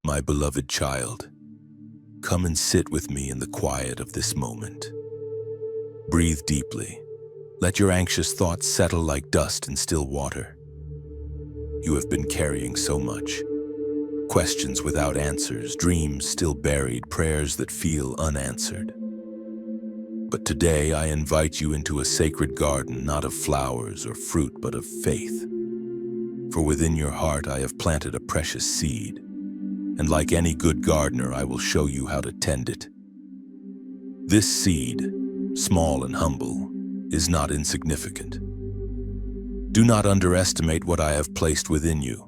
My beloved child, come and sit with me in the quiet of this moment. Breathe deeply. Let your anxious thoughts settle like dust in still water. You have been carrying so much. Questions without answers, dreams still buried, prayers that feel unanswered. But today I invite you into a sacred garden, not of flowers or fruit, but of faith. For within your heart I have planted a precious seed, and like any good gardener, I will show you how to tend it. This seed, small and humble, is not insignificant. Do not underestimate what I have placed within you.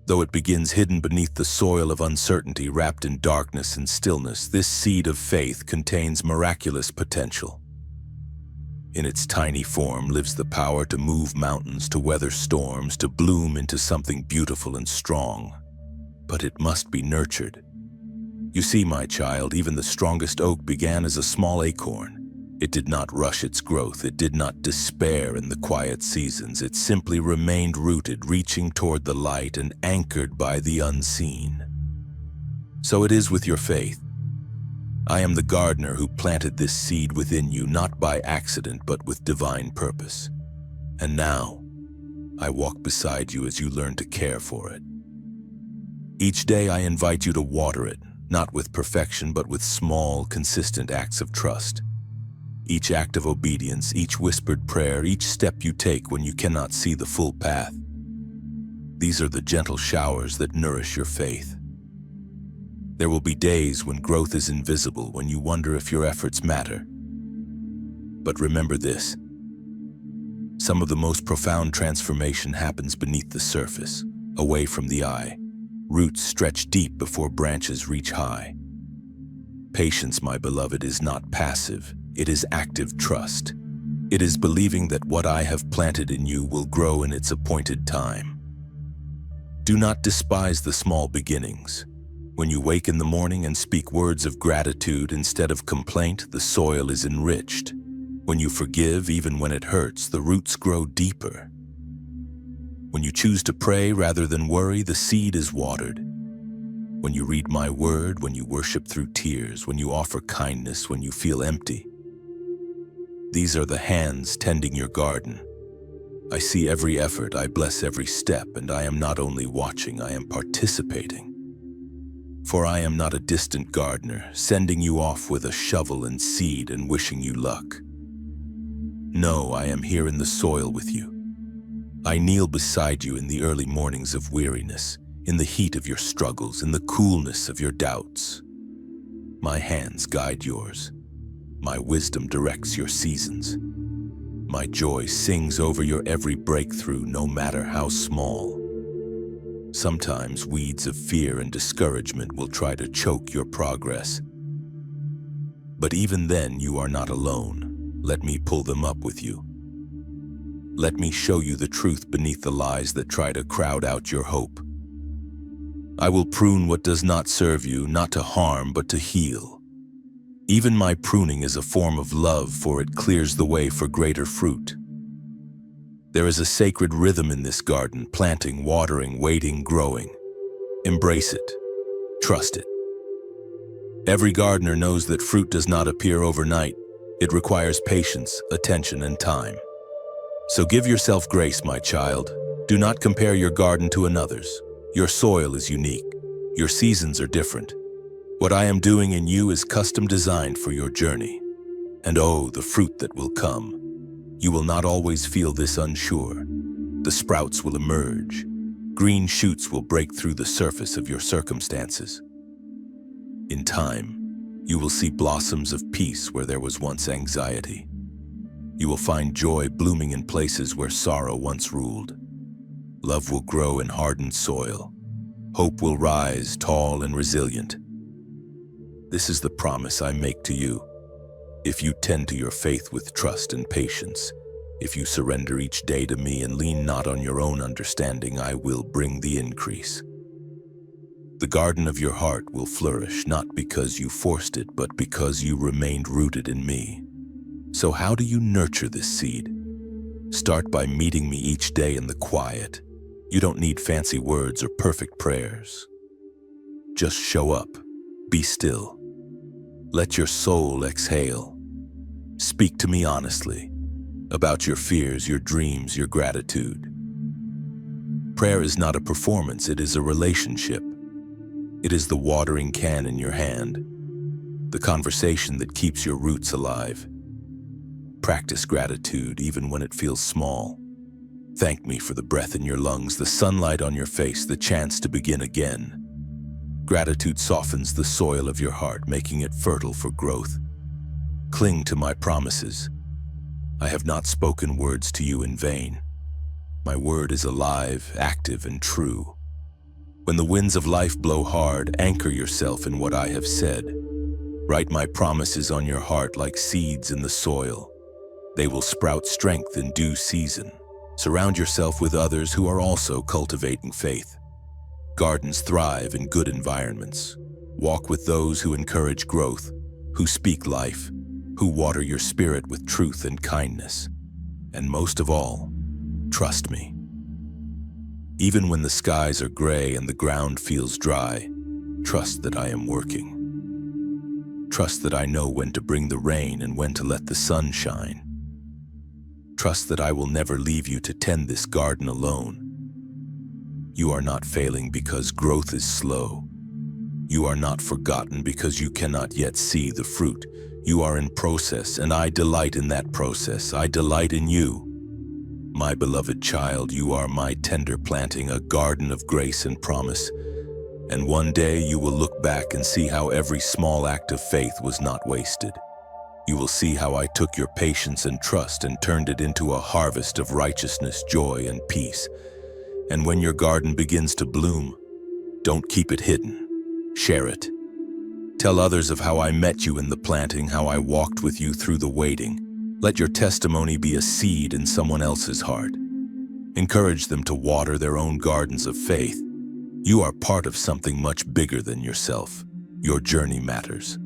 Though it begins hidden beneath the soil of uncertainty, wrapped in darkness and stillness, this seed of faith contains miraculous potential. In its tiny form lives the power to move mountains, to weather storms, to bloom into something beautiful and strong. But it must be nurtured. You see, my child, even the strongest oak began as a small acorn. It did not rush its growth. It did not despair in the quiet seasons. It simply remained rooted, reaching toward the light and anchored by the unseen. So it is with your faith. I am the gardener who planted this seed within you, not by accident, but with divine purpose. And now, I walk beside you as you learn to care for it. Each day I invite you to water it, not with perfection, but with small, consistent acts of trust. Each act of obedience, each whispered prayer, each step you take when you cannot see the full path. These are the gentle showers that nourish your faith. There will be days when growth is invisible, when you wonder if your efforts matter. But remember this: some of the most profound transformation happens beneath the surface, away from the eye. Roots stretch deep before branches reach high. Patience, my beloved, is not passive. It is active trust. It is believing that what I have planted in you will grow in its appointed time. Do not despise the small beginnings. When you wake in the morning and speak words of gratitude instead of complaint, the soil is enriched. When you forgive, even when it hurts, the roots grow deeper. When you choose to pray rather than worry, the seed is watered. When you read my word, when you worship through tears, when you offer kindness, when you feel empty. These are the hands tending your garden. I see every effort, I bless every step, and I am not only watching, I am participating. For I am not a distant gardener, sending you off with a shovel and seed and wishing you luck. No, I am here in the soil with you. I kneel beside you in the early mornings of weariness, in the heat of your struggles, in the coolness of your doubts. My hands guide yours. My wisdom directs your seasons. My joy sings over your every breakthrough, no matter how small. Sometimes weeds of fear and discouragement will try to choke your progress. But even then, you are not alone. Let me pull them up with you. Let me show you the truth beneath the lies that try to crowd out your hope. I will prune what does not serve you, not to harm, but to heal. Even my pruning is a form of love, for it clears the way for greater fruit. There is a sacred rhythm in this garden: planting, watering, waiting, growing. Embrace it. Trust it. Every gardener knows that fruit does not appear overnight. It requires patience, attention, and time. So give yourself grace, my child. Do not compare your garden to another's. Your soil is unique. Your seasons are different. What I am doing in you is custom designed for your journey. And oh, the fruit that will come. You will not always feel this unsure. The sprouts will emerge. Green shoots will break through the surface of your circumstances. In time, you will see blossoms of peace where there was once anxiety. You will find joy blooming in places where sorrow once ruled. Love will grow in hardened soil. Hope will rise tall and resilient. This is the promise I make to you. If you tend to your faith with trust and patience, if you surrender each day to me and lean not on your own understanding, I will bring the increase. The garden of your heart will flourish, not because you forced it, but because you remained rooted in me. So how do you nurture this seed? Start by meeting me each day in the quiet. You don't need fancy words or perfect prayers. Just show up. Be still. Let your soul exhale. Speak to me honestly about your fears, your dreams, your gratitude. Prayer is not a performance, it is a relationship. It is the watering can in your hand, the conversation that keeps your roots alive. Practice gratitude even when it feels small. Thank me for the breath in your lungs, the sunlight on your face, the chance to begin again. Gratitude softens the soil of your heart, making it fertile for growth. Cling to my promises. I have not spoken words to you in vain. My word is alive, active, and true. When the winds of life blow hard, anchor yourself in what I have said. Write my promises on your heart like seeds in the soil. They will sprout strength in due season. Surround yourself with others who are also cultivating faith. Gardens thrive in good environments. Walk with those who encourage growth, who speak life, who water your spirit with truth and kindness. And most of all, trust me. Even when the skies are gray and the ground feels dry, trust that I am working. Trust that I know when to bring the rain and when to let the sun shine. Trust that I will never leave you to tend this garden alone. You are not failing because growth is slow. You are not forgotten because you cannot yet see the fruit. You are in process, and I delight in that process. I delight in you. My beloved child, you are my tender planting, a garden of grace and promise. And one day you will look back and see how every small act of faith was not wasted. You will see how I took your patience and trust and turned it into a harvest of righteousness, joy, and peace. And when your garden begins to bloom, don't keep it hidden. Share it. Tell others of how I met you in the planting, how I walked with you through the waiting. Let your testimony be a seed in someone else's heart. Encourage them to water their own gardens of faith. You are part of something much bigger than yourself. Your journey matters.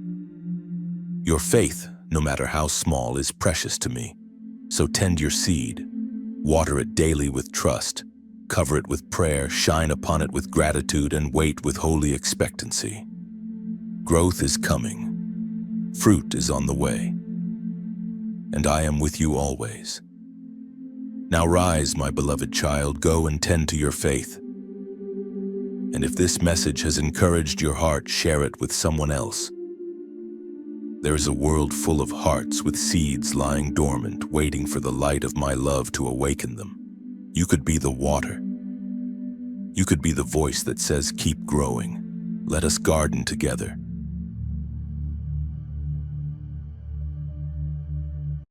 Your faith, no matter how small, is precious to me. So tend your seed. Water it daily with trust. Cover it with prayer, shine upon it with gratitude, and wait with holy expectancy. Growth is coming. Fruit is on the way. And I am with you always. Now rise, my beloved child, go and tend to your faith. And if this message has encouraged your heart, share it with someone else. There is a world full of hearts with seeds lying dormant, waiting for the light of my love to awaken them. You could be the water. You could be the voice that says, keep growing. Let us garden together.